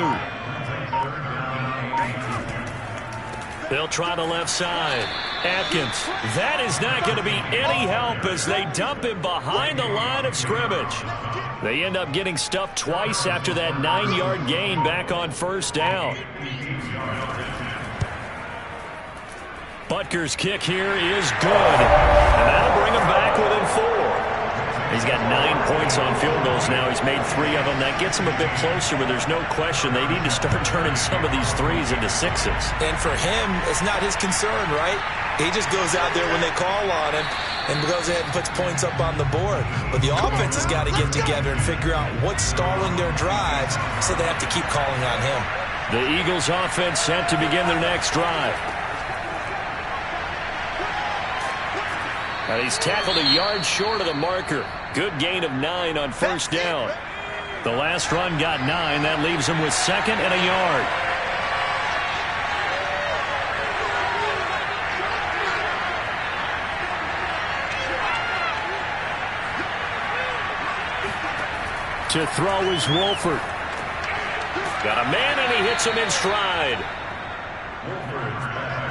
[SPEAKER 2] They'll try the left side. Atkins. That is not going to be any help as they dump him behind the line of scrimmage. They end up getting stuffed twice after that 9-yard gain back on 1st down. Butker's kick here is good. And that'll bring him back within 4. He's got 9 points on field goals now. He's made 3 of them. That gets him a bit closer, but there's no question they need to start turning some of these 3s into 6s.
[SPEAKER 3] And for him, it's not his concern, right? He just goes out there when they call on him and goes ahead and puts points up on the board. But the offense has got to get together and figure out what's stalling their drives, so they have to keep calling on him.
[SPEAKER 2] The Eagles offense set to begin their next drive. And he's tackled a yard short of the marker. Good gain of 9 on 1st down. The last run got 9. That leaves him with 2nd and a yard. To throw is Wolford. Got a man, and he hits him in stride.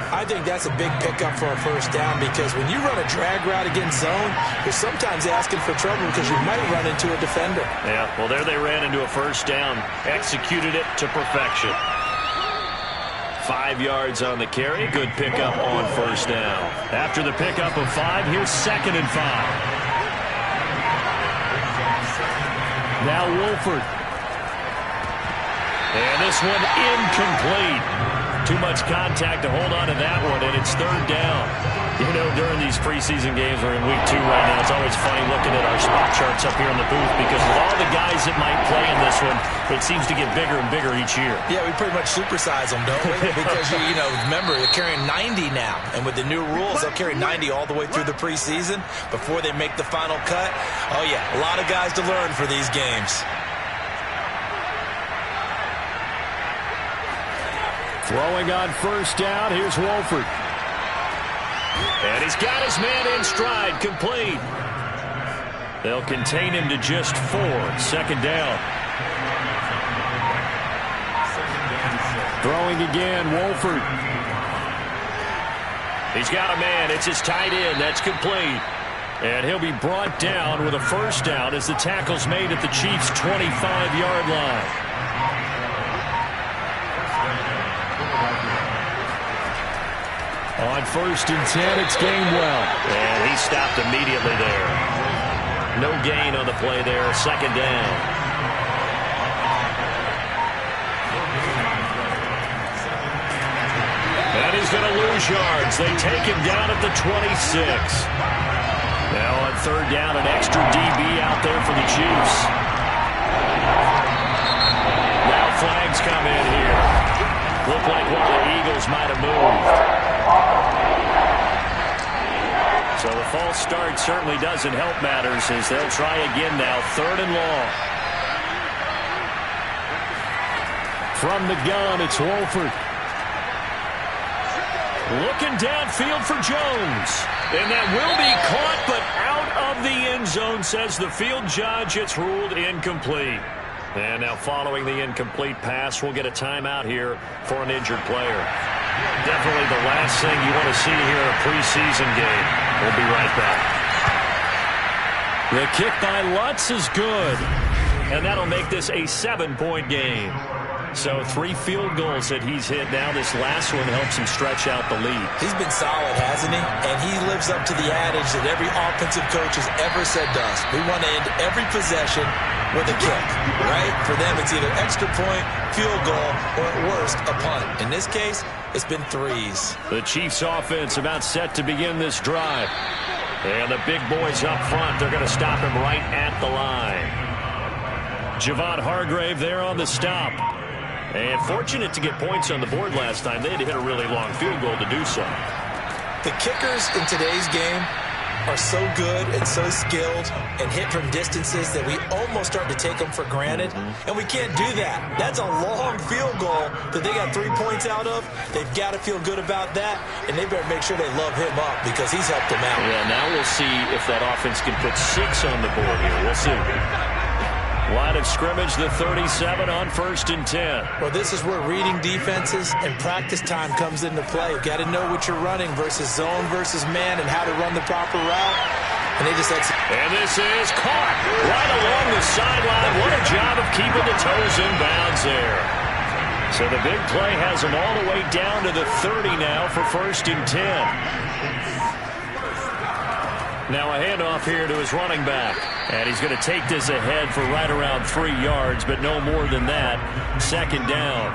[SPEAKER 3] I think that's a big pickup for a 1st down, because when you run a drag route against zone, you're sometimes asking for trouble because you might run into a defender.
[SPEAKER 2] Yeah, well, there they ran into a 1st down. Executed it to perfection. 5 yards on the carry. Good pickup on 1st down. After the pickup of 5, here's 2nd and 5. Now Wolford. And this one incomplete. Too much contact to hold on to that one, and it's 3rd down. You know, during these preseason games, we're in week 2 right now, it's always funny looking at our spot charts up here in the booth, because with all the guys that might play in this one, it seems to get bigger and bigger each year.
[SPEAKER 3] Yeah, we pretty much supersize them, don't we? Because, you know, remember, they're carrying 90 now, and with the new rules, they'll carry 90 all the way through the preseason before they make the final cut. Oh, yeah, a lot of guys to learn for these games.
[SPEAKER 2] Throwing on 1st down, here's Wolford. And he's got his man in stride, complete. They'll contain him to just 4, 2nd down. Throwing again, Wolford. He's got a man, it's his tight end, that's complete. And he'll be brought down with a 1st down as the tackle's made at the Chiefs' 25-yard line. On 1st and 10, it's Gainwell. And he stopped immediately there. No gain on the play there, 2nd down. And he's going to lose yards. They take him down at the 26. Now on 3rd down, an extra DB out there for the Chiefs. Now flags come in here. Look like one of the Eagles might have moved. So the false start certainly doesn't help matters as they'll try again now, 3rd and long. From the gun, it's Wolford. Looking downfield for Jones. And that will be caught, but out of the end zone, says the field judge. It's ruled incomplete. And now following the incomplete pass, we'll get a timeout here for an injured player. Definitely the last thing you want to see here in a preseason game. We'll be right back. The kick by Lutz is good. And that'll make this a 7-point game. So 3 field goals that he's hit now. This last one helps him stretch out the lead.
[SPEAKER 3] He's been solid, hasn't he? And he lives up to the adage that every offensive coach has ever said to us. We want to end every possession with a kick, right? For them, it's either extra point, field goal, or at worst, a punt. In this case, it's been 3s.
[SPEAKER 2] The Chiefs offense about set to begin this drive. And the big boys up front, they're going to stop him right at the line. Javon Hargrave there on the stop. And fortunate to get points on the board last time. They had to hit a really long field goal to do so.
[SPEAKER 3] The kickers in today's game, are so good and so skilled and hit from distances that we almost start to take them for granted, and we can't do that. That's a long field goal that they got 3 points out of. They've got to feel good about that, and they better make sure they love him up because he's helped them out.
[SPEAKER 2] Yeah, now we'll see if that offense can put 6 on the board here. We'll see. Line of scrimmage, the 37 on 1st and 10.
[SPEAKER 3] Well, this is where reading defenses and practice time comes into play. You've got to know what you're running versus zone versus man and how to run the proper route. And they just execute.
[SPEAKER 2] And this is caught right along the sideline. What a job of keeping the toes in bounds there. So the big play has them all the way down to the 30 now for 1st and 10. Now a handoff here to his running back. And he's going to take this ahead for right around 3 yards, but no more than that. 2nd down.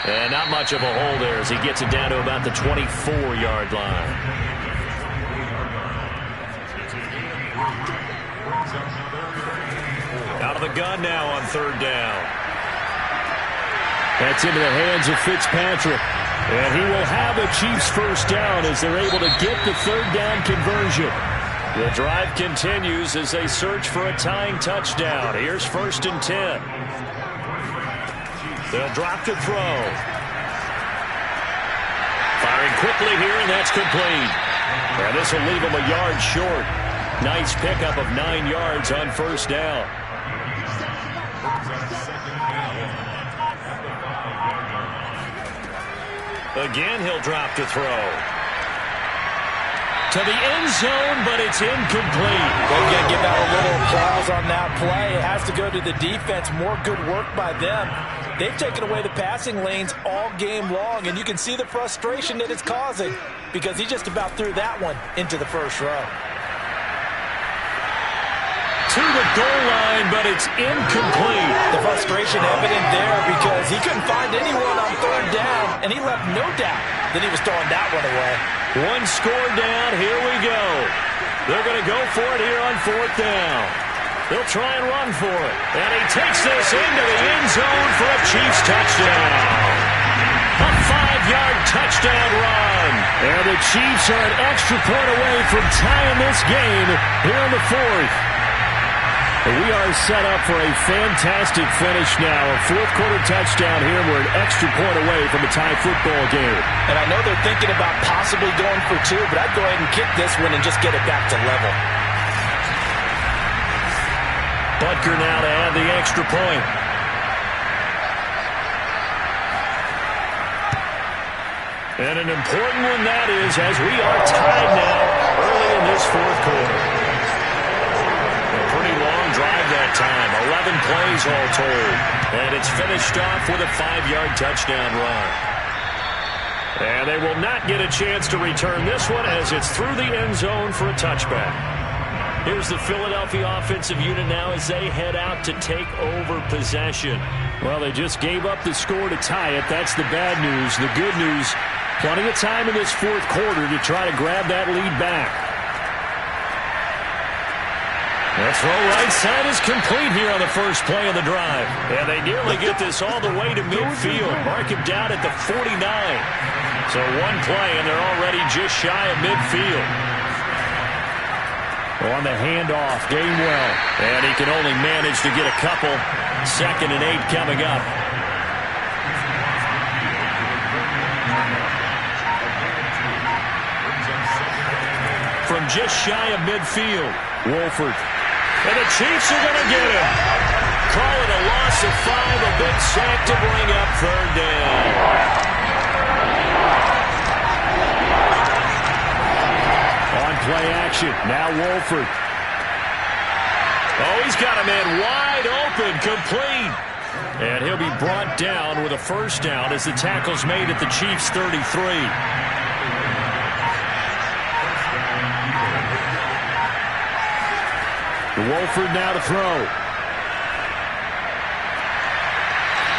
[SPEAKER 2] And not much of a hole there as he gets it down to about the 24-yard line. Out of the gun now on 3rd down. That's into the hands of Fitzpatrick. And he will have a Chiefs 1st down as they're able to get the 3rd down conversion. The drive continues as they search for a tying touchdown. Here's 1st and 10. They'll drop to throw. Firing quickly here, and that's complete. And this will leave him a yard short. Nice pickup of 9 yards on 1st down. Again, he'll drop to throw. To the end zone, but it's incomplete.
[SPEAKER 3] They're going to give out a little applause on that play. It has to go to the defense. More good work by them. They've taken away the passing lanes all game long, and you can see the frustration that it's causing because he just about threw that one into the 1st row.
[SPEAKER 2] To the goal line, but it's incomplete.
[SPEAKER 3] The frustration evident there because he couldn't find anyone on 3rd down, and he left no doubt that he was throwing that one away.
[SPEAKER 2] 1 score down. Here we go. They're going to go for it here on 4th down. They'll try and run for it. And he takes this into the end zone for a Chiefs touchdown. A 5-yard touchdown run. And the Chiefs are an extra point away from tying this game here in the 4th. We are set up for a fantastic finish now. A 4th-quarter touchdown here. We're an extra point away from a tie football game.
[SPEAKER 3] And I know they're thinking about possibly going for 2, but I'd go ahead and kick this one and just get it back to level.
[SPEAKER 2] Butker now to add the extra point. And an important one that is, as we are tied now early in this 4th quarter. A pretty long drive that time. 11 plays all told. And it's finished off with a 5-yard touchdown run. And they will not get a chance to return this one as it's through the end zone for a touchback. Here's the Philadelphia offensive unit now as they head out to take over possession. Well, they just gave up the score to tie it. That's the bad news. The good news, plenty of time in this 4th quarter to try to grab that lead back. The throw right side is complete here on the first play of the drive. And they nearly get this all the way to midfield. Mark him down at the 49. So 1 play, and they're already just shy of midfield. On the handoff, Gainwell. And he can only manage to get a couple. 2nd and 8 coming up. From just shy of midfield, Wolford. And the Chiefs are going to get him. Call it a loss of 5, a big sack to bring up 3rd down. On play action, now Wolford. Oh, he's got a man wide open, complete. And he'll be brought down with a 1st down as the tackle's made at the Chiefs' 33. Wolford now to throw.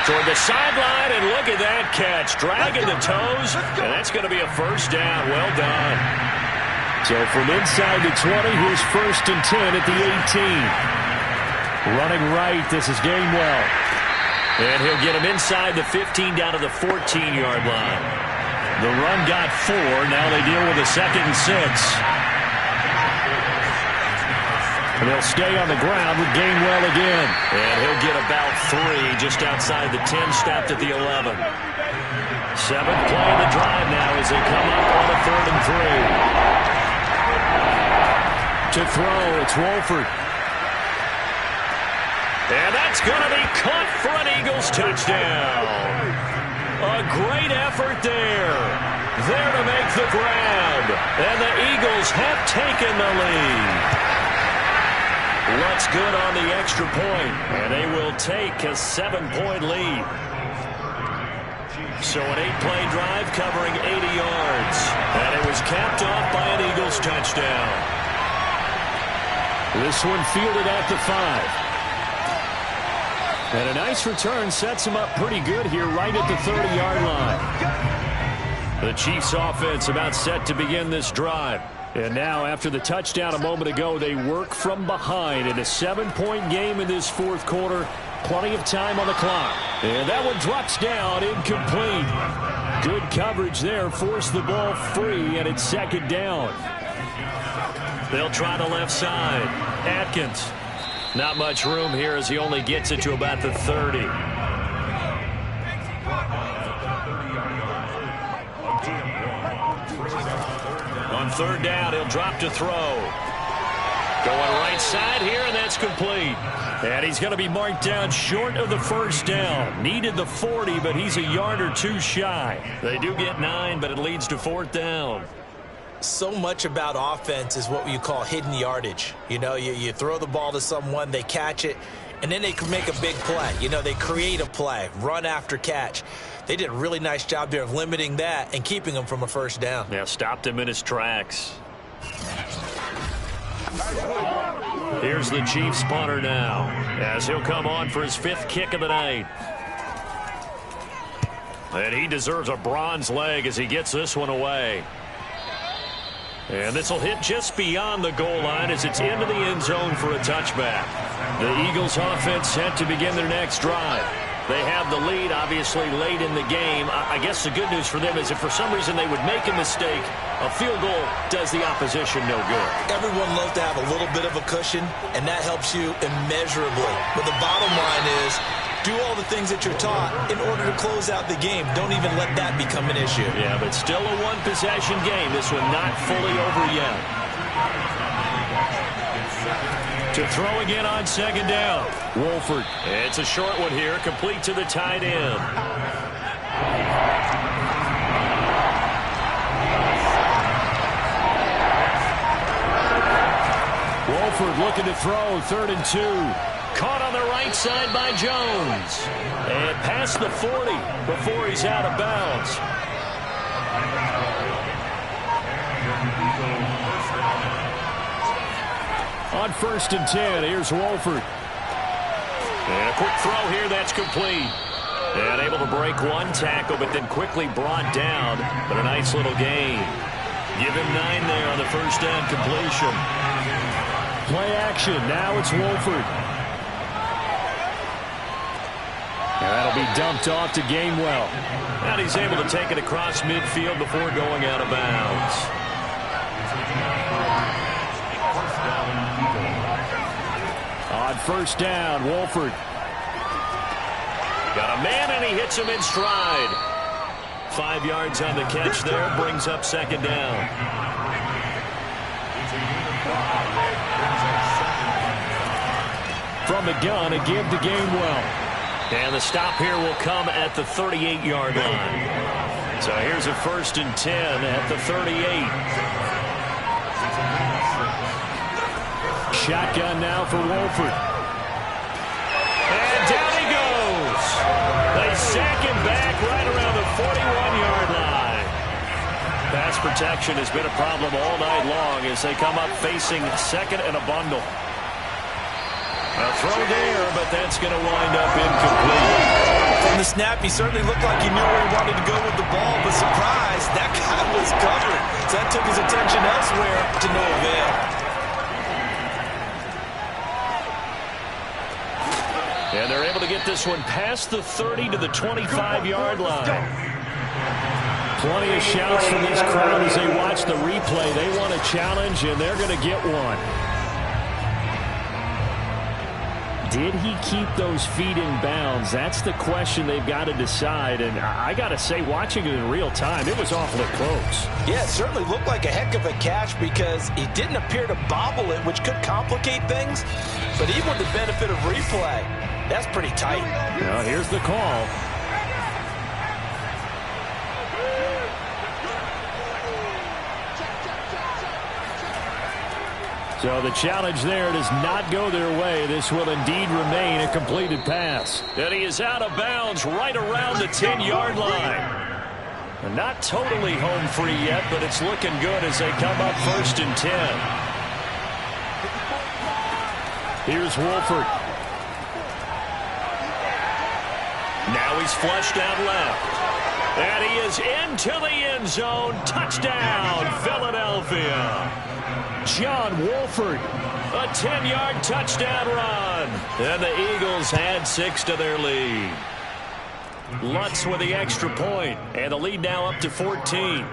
[SPEAKER 2] Toward the sideline, and look at that catch. Dragging the toes, and that's going to be a 1st down. Well done. So from inside the 20, here's 1st and 10 at the 18. Running right, this is Gainwell. And he'll get him inside the 15 down to the 14-yard line. The run got 4. Now they deal with a 2nd and 6. And they'll stay on the ground with Gainwell again. And he'll get about 3 just outside the 10, stopped at the 11. 7th play of the drive now as they come up on a 3rd and 3. To throw, it's Wolford. And that's going to be caught for an Eagles touchdown. A great effort there. There to make the grab. And the Eagles have taken the lead. Looks good on the extra point. And they will take a 7-point lead. So an 8-play drive covering 80 yards. And it was capped off by an Eagles touchdown. This one fielded at the 5. And a nice return sets him up pretty good here right at the 30-yard line. The Chiefs offense about set to begin this drive. And now after the touchdown a moment ago, they work from behind in a 7-point game in this 4th quarter. Plenty of time on the clock. And that one drops down, incomplete. Good coverage there, forced the ball free, and it's 2nd down. They'll try the left side. Atkins. Not much room here as he only gets it to about the 30. On 3rd down, he'll drop to throw. Going right side here, and that's complete. And he's going to be marked down short of the 1st down. Needed the 40, but he's a yard or 2 shy. They do get 9, but it leads to 4th down.
[SPEAKER 3] So much about offense is what you call hidden yardage. You know, you throw the ball to someone, they catch it, and then they can make a big play. You know, they create a play, run after catch. They did a really nice job there of limiting that and keeping him from a 1st down.
[SPEAKER 2] Yeah, stopped him in his tracks. Here's the Chiefs punter now as he'll come on for his 5th kick of the night. And he deserves a bronze leg as he gets this one away. And this will hit just beyond the goal line as it's into the end zone for a touchback. The Eagles offense set to begin their next drive. They have the lead, obviously, late in the game. I guess the good news for them is if for some reason they would make a mistake, a field goal does the opposition no good.
[SPEAKER 3] Everyone loves to have a little bit of a cushion, and that helps you immeasurably. But the bottom line is, do all the things that you're taught in order to close out the game. Don't even let that become an issue.
[SPEAKER 2] Yeah, but still a 1-possession game. This one not fully over yet. To throw again on 2nd down. Wolford. It's a short one here, complete to the tight end. Wolford looking to throw, 3rd and 2. Caught on the right side by Jones. And past the 40 before he's out of bounds. On 1st and 10, here's Wolford. And a quick throw here, that's complete. And able to break one tackle, but then quickly brought down. But a nice little gain. Give him 9 there on the 1st down completion. Play action, now it's Wolford. And that'll be dumped off to Gainwell. And he's able to take it across midfield before going out of bounds. On 1st down, Wolford. Got a man, and he hits him in stride. 5 yards on the catch there, brings up 2nd down. From the gun, a give to Gainwell. And the stop here will come at the 38-yard line. So here's a 1st and 10 at the 38. Shotgun now for Wolford. And down he goes. They sack him back right around the 41-yard line. Pass protection has been a problem all night long as they come up facing 2nd and a bundle. A throw there, but that's going to wind up incomplete.
[SPEAKER 3] From the snap, he certainly looked like he knew where he wanted to go with the ball, but surprise, that guy was covered. So that took his attention elsewhere to no avail.
[SPEAKER 2] And they're able to get this one past the 30 to the 25-yard line. Plenty of shouts from this crowd as they watch the replay. They want a challenge, and they're going to get one. Did he keep those feet in bounds? That's the question they've got to decide. And I got to say, watching it in real time, it was awfully close.
[SPEAKER 3] Yeah, it certainly looked like a heck of a catch because he didn't appear to bobble it, which could complicate things. But even with the benefit of replay, that's pretty tight.
[SPEAKER 2] Now, here's the call. So the challenge there does not go their way. This will indeed remain a completed pass. And he is out of bounds right around the 10-yard line. And not totally home free yet, but it's looking good as they come up 1st and 10. Here's Wolford. Now he's flushed out left. And he is into the end zone. Touchdown, Philadelphia. John Wolford, a 10-yard touchdown run. And the Eagles add 6 to their lead. Lutz with the extra point, and the lead now up to 14.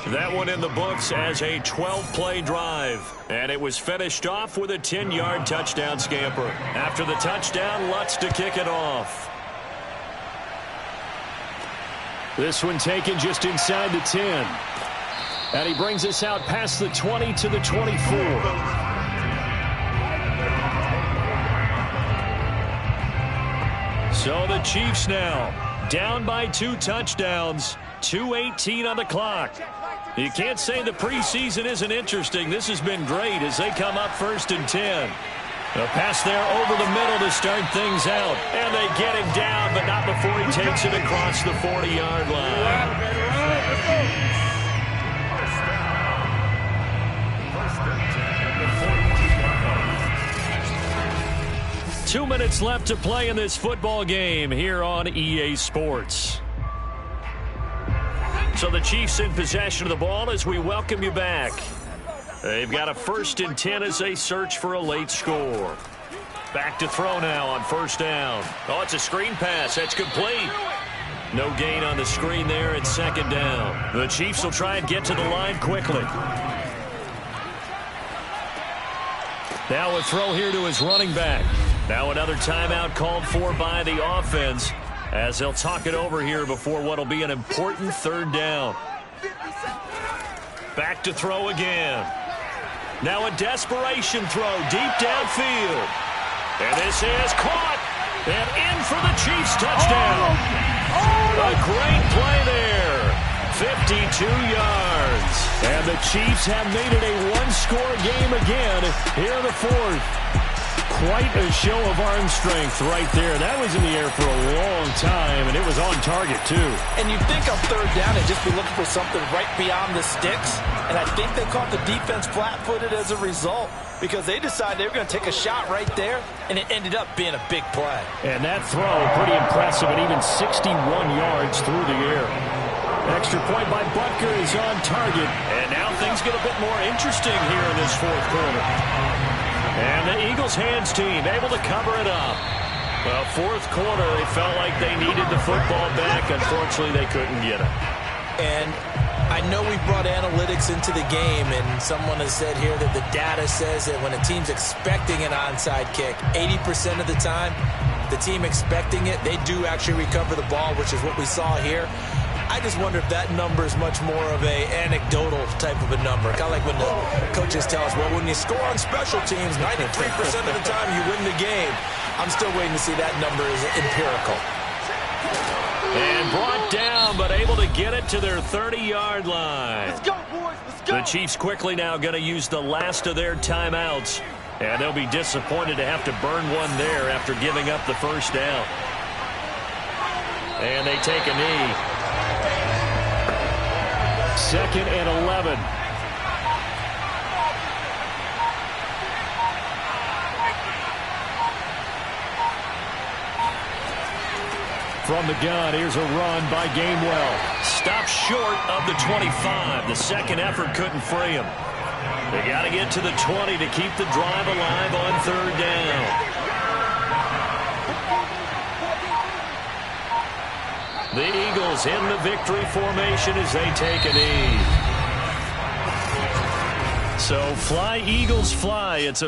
[SPEAKER 2] That one in the books as a 12-play drive. And it was finished off with a 10-yard touchdown scamper. After the touchdown, Lutz to kick it off. This one taken just inside the 10. And he brings us out past the 20 to the 24. So the Chiefs now down by 2 touchdowns, 2:18 on the clock. You can't say the preseason isn't interesting. This has been great as they come up 1st and 10. A pass there over the middle to start things out. And they get him down, but not before he takes it across the 40-yard line. 2 minutes left to play in this football game here on EA Sports. So the Chiefs in possession of the ball as we welcome you back. They've got a 1st and 10 as they search for a late score. Back to throw now on 1st down. Oh, it's a screen pass. That's complete. No gain on the screen there at 2nd down. The Chiefs will try and get to the line quickly. Now a throw here to his running back. Now another timeout called for by the offense as they'll talk it over here before what will be an important 3rd down. Back to throw again. Now a desperation throw deep downfield. And this is caught. And in for the Chiefs touchdown. A great play there. 52 yards. And the Chiefs have made it a 1-score game again here in the 4th. Quite a show of arm strength right there. That was in the air for a long time, and it was on target, too.
[SPEAKER 3] And you'd think on 3rd down they'd just be looking for something right beyond the sticks. And I think they caught the defense flat-footed as a result because they decided they were going to take a shot right there, and it ended up being a big play.
[SPEAKER 2] And that throw, pretty impressive, at even 61 yards through the air. Extra point by Butker is on target. And now things get a bit more interesting here in this 4th quarter. And the Eagles hands team able to cover it up. Well, 4th quarter, they felt like they needed the football back. Unfortunately, they couldn't get it.
[SPEAKER 3] And I know we brought analytics into the game, and someone has said here that the data says that when a team's expecting an onside kick, 80% of the time, the team expecting it, they do actually recover the ball, which is what we saw here. I just wonder if that number is much more of a anecdotal type of a number. Kind of like when the coaches tell us, well, when you score on special teams, 93% of the time you win the game. I'm still waiting to see that number is empirical.
[SPEAKER 2] And brought down, but able to get it to their 30-yard line.
[SPEAKER 4] Let's go, boys. Let's go.
[SPEAKER 2] The Chiefs quickly now going to use the last of their timeouts. And they'll be disappointed to have to burn one there after giving up the 1st down. And they take a knee. 2nd and 11. From the gun, here's a run by Gainwell. Stopped short of the 25. The second effort couldn't free him. They got to get to the 20 to keep the drive alive on 3rd down. The Eagles in the victory formation as they take a knee. So fly, Eagles, fly. It's a